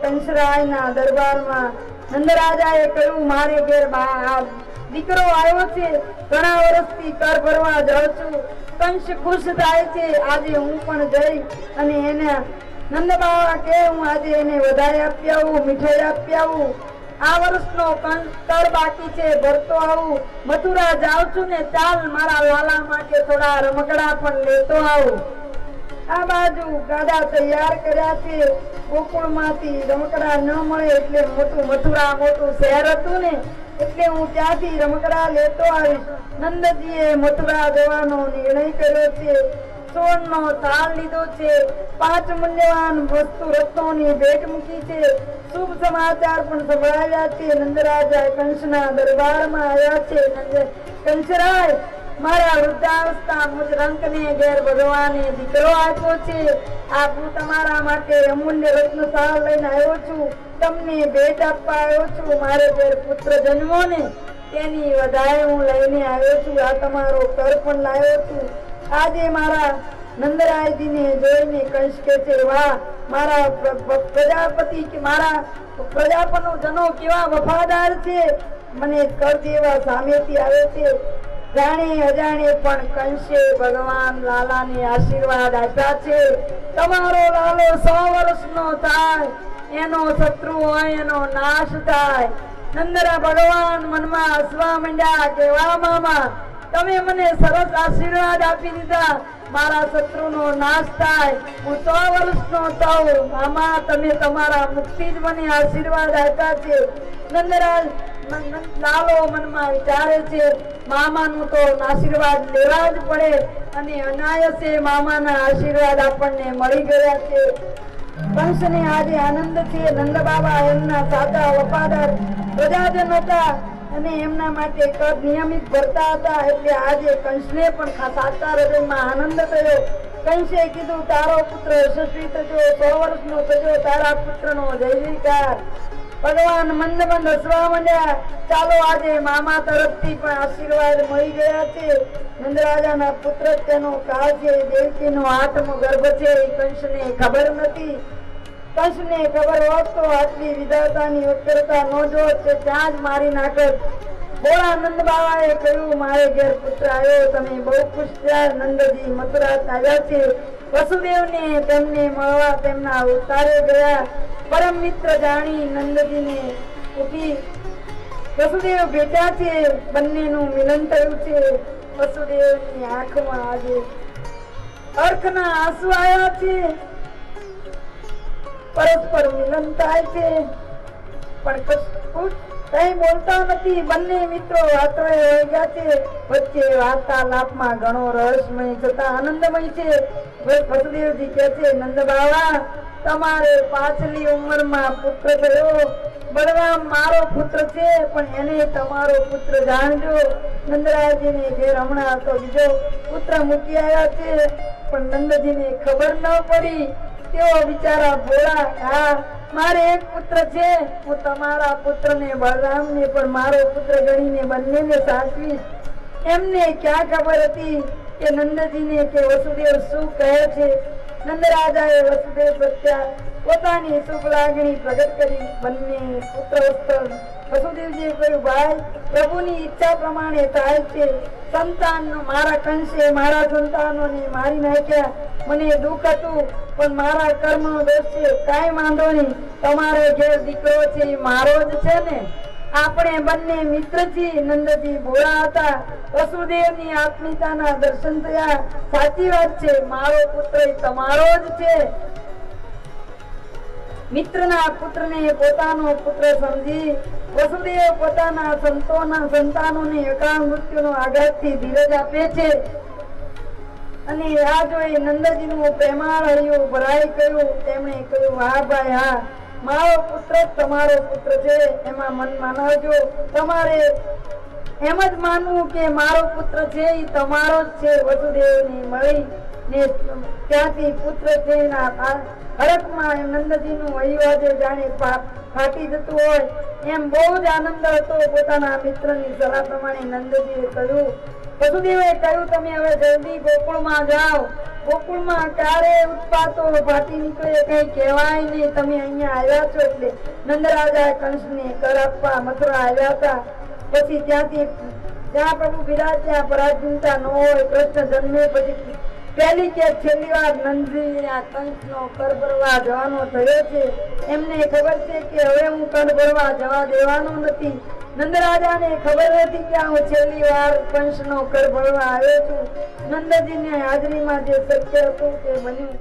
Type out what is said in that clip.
કંસરાયના દરબારમાં નંદરાજાએ કહ્યું, મારે ઘેર દીકરો આવ્યો છે, ઘણા વર્ષથી કર ભરવા જાઉં છું. કંસ ખુશ થાય છે. આજે હું પણ જઈ અને એને નંદ બાવા કે હું આજે એને વધાઈ આપી આવું, મીઠાઈ આપી આવું. આ વર્ષનો કર બાકી છે, ભરતો આવું. મથુરા જાઉં છું ને, ચાલ મારા લાલા માટે થોડા રમકડા પણ લેતો આવું. આ બાજુ ગાડા તૈયાર કર્યા છે. ગોકુળમાંથી રમકડા ન મળે એટલે મોટું મથુરા મોટું શહેર હતું ને, એટલે હું ત્યાંથી રમકડા લેતો આવીશ. નંદજીએ મથુરા જવાનો નિર્ણય કર્યો છે. સોનનો થાળ લીધો છે. 5 મૂલ્યવાન વસ્તુ રત્નોની ભેટ મૂકી છે. શુભ સમાચાર પણ સંભળાવ્યા છે. નંદરાજા કંસના દરબારમાં આવ્યા છે. કંસરાય, મારા વૃદ્ધાવસ્થા મુજ રંકને ઘેર ભગવાને દીકરો આપ્યો છે. આ હું તમારા માટે અમૂલ્ય રત્ન થાળ લઈને આવ્યો છું. તમને ભેટ આપવા આવ્યો છું. મારે ઘેર પુત્ર જન્મો ને તેની વધાઈ હું લઈને આવ્યો છું. આ તમારો કર પણ લાવ્યો છું. આજે મારા નંદરાયજીને જોઈને કંસ કે છે, વાહ, મારા પ્રજાપતિ કે મારા પ્રજાપતિનો જનો કેવા વફાદાર છે. મને કર દેવા સામેથી આવે છે. જાણે અજાણે પણ કંસે ભગવાન લાલાને આશીર્વાદ આપ્યા છે. તમારો લાલો 100 વર્ષનો થાય, એનો શત્રુ હોય એનો નાશ થાય. નંદરા ભગવાન મનમાં હસવા માંડ્યા કે વાહ મામા, તમે મને સરસ આશીર્વાદ આપી દીધા. મારા શત્રુનો નાશ થાય, હું 100 વર્ષનો થાઉં. મામા, તમે તમારા મુક્તિ જ મને આશીર્વાદ આપ્યા છે. નંદરાજ લાલો મનમાં વિચારે છે, મામાનું તો આશીર્વાદ લેવા જ પડે, અને અનાયસે મામાના આશીર્વાદ આપણને મળી ગયા છે. કંસને આજે આનંદ છે. નંદ બાબા એમના સાચા વફાદાર પ્રજાજન હતા અને એમના માટે કર નિયમિત ભરતા હતા. એટલે આજે કંસને પણ સાચા હૃદયમાં આનંદ થયો. કંસે કીધું, તારો પુત્ર યશસ્વી થજો, 100 વર્ષનો થજો, તારા પુત્રનો જય જયકાર. ભગવાન મંદ મંદ હસવા માંડ્યા. ચાલો, આજે મામા તરફથી પણ આશીર્વાદ મળી ગયા છે. નંદરાજાના પુત્ર તેનો કાળ છે. દેવકીનો 8મો ગર્ભ છે. એ કંસને ખબર નથી. કંસને ખબર હોત તો આટલી વિધાતાની વક્રતા ન જોત, તે ત્યાં જ મારી નાખત. ભોળા નંદ બાવાએ કહ્યું, મારે ઘેર પુત્ર આવ્યો, તમે બહુ ખુશ થયા. નંદજી મથુરા આવ્યા છે. વસુદેવને તેમને મળવા તેમના ઉતારે ગયા. પરમ મિત્ર જાણી નંદજીને ઉઠી વસુદેવ ભેટ્યા છે. બંનેનું મિલન થયું છે. વસુદેવની આંખમાં આજે અર્કના આંસુ આવ્યા છે. પરસ્પર મિલન થાય છે, પણ કઈ બોલતા નથી. બંને મિત્રો વાતોએ વહી ગયા છે. વચ્ચે વાર્તાલાપમાં ઘણો રહસ્યમય છતાં આનંદમય છે. વસુદેવજી કહે છે, નંદ બાવા, તમારે પાછલી ઉંમરમાં પુત્ર થયો. બળરામ મારો પુત્ર છે, પણ એને તમારો પુત્ર જાણજો. નંદરાયજીને ઘેર હમણાં તો બીજો પુત્ર મૂકી આવ્યા છે, પણ નંદજીને ખબર ન પડી. તેઓ બિચારા ભોળા, હા, મારે એક પુત્ર છે, હું તમારા પુત્રને બળરામને પણ મારો પુત્ર ગણીને બંનેને સાચવીશ. એમને ક્યાં ખબર હતી કે નંદજીને કે વસુદેવ શું કહે છે. નંદરાજાએ વસુદેવ પ્રત્યે પોતાની શુભ લાગણી પ્રગટ કરી. બંને પુત્ર વસુદેવજીએ કહ્યું, ભાઈ, પ્રભુની ઈચ્છા પ્રમાણે થાય છે. સંતાનનો મારા કંસે મારા સંતાનોને મારી નાખ્યા. મને દુઃખ હતું, પણ મારા કર્મનો દોષ છે. કાંઈ વાંધો નહીં, તમારો ઘેર દીકરો છે એ મારો જ છે ને. આપણે બંને મિત્ર છીએ. નંદજી ભોળા હતા. વસુદેવની આત્મીયતાના દર્શન થયા. સાચી વાત છે, મારો પુત્ર તમારો જ છે. મિત્રના પુત્રને પોતાનો પુત્ર સમજી વસુદેવ પોતાના સંતાનોને અકાળ મૃત્યુનો આઘાતથી ધીરજ આપે છે. અને આ જોઈ નંદજીનું પ્રેમાળ હૈયું ભરાઈ ગયું. તેમણે કહ્યું, હા ભાઈ, હા, મારો પુત્ર તમારો પુત્ર છે, એમાં મન માનવજો. તમારે એમ જ માનવું કે મારો પુત્ર છે એ તમારો જ છે. વસુદેવને મળી ને ત્યાંથી પુત્ર છે હરકમાં નંદજીનું હૈયું જાણે ફાટી જતું હોય એમ બહુ જ આનંદ હતો. પોતાના મિત્રની સલાહ પ્રમાણે નંદજીએ કહ્યું, વસુદેવે કહ્યું, તમે હવે જલ્દી ગોકુળમાં જાઓ ગોકુળમાં ક્યારે ઉત્પાતો ફાટી નીકળે કઈ કહેવાય નહીં. તમે અહીંયા આવ્યા છો એટલે નંદરાજા કંસને કર આપવા મથુરા આવ્યા હતા. પછી ત્યાં પ્રભુ બિરાજ્યા, પરાધીનતા ન હોય. કૃષ્ણ જન્મે પછી પહેલી કે છેલ્લી વાર નંદજી આ કંસનો કર ભરવા જવાનો થયો છે. એમને ખબર છે કે હવે હું કર ભરવા જવા દેવાનો નથી. નંદરાજાને ખબર હતી કે હું છેલ્લી વાર કંસનો કર ભરવા આવ્યો છું. નંદજીને હાજરીમાં જે સત્ય હતું તે બન્યું.